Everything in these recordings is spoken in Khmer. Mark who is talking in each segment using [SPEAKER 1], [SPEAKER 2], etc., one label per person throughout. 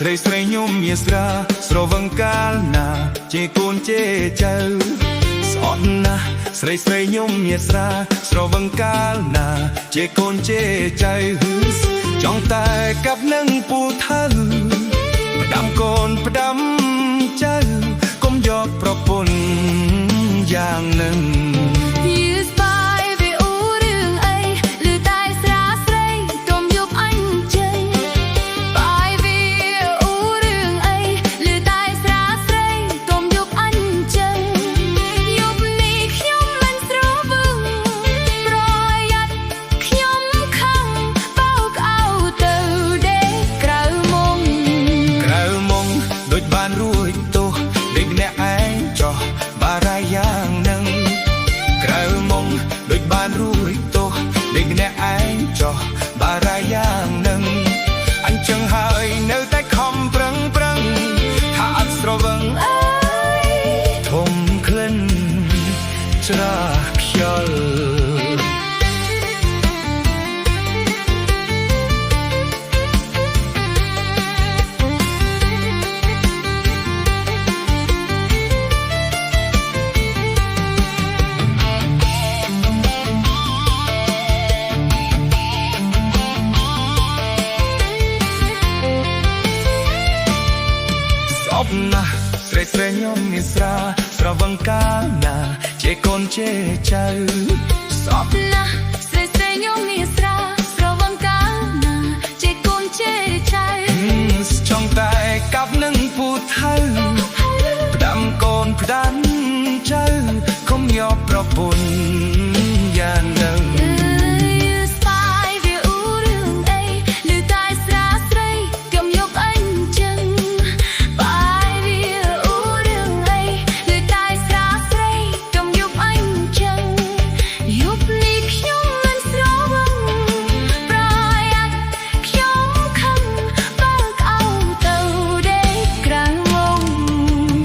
[SPEAKER 1] ស្រីស្រីញោមមានស្រាស្រវឹងកាលណាជាកូនជេចៅស្អត់ណាស់ស្រីស្រីញោមមានស្រាស្រវឹងកាលណាជាកូនជេចៅចង់តែកាប់នឹងពូថៅផ្ដាំកូនផ្ដាំចៅកុំយកប្រពន្ធយ៉ាងនឹងបារាយ៉ាងនឹងអញ្ចឹងហើយនៅតែខំប្រឹងថាអត់ស្រវឹងអើយធំក្លិនច្រាខ្យល់ណាស្រីស្រីញោមមានស្រាស្រវឹងកាលណាជាកូនជេចៅសពណាស្រីស្រីញោមមានស្រាស្រវឹងកាលណាជាកូនជេចៅចង់តែកាប់នឹងពូថៅផ្ដាំកូនផ្ដាំចៅកុំយកប្រពន្ធយ៉ាងនឹង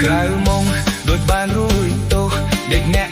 [SPEAKER 1] ក្រៅមកដូចបានរួយទោសដេកអ្នក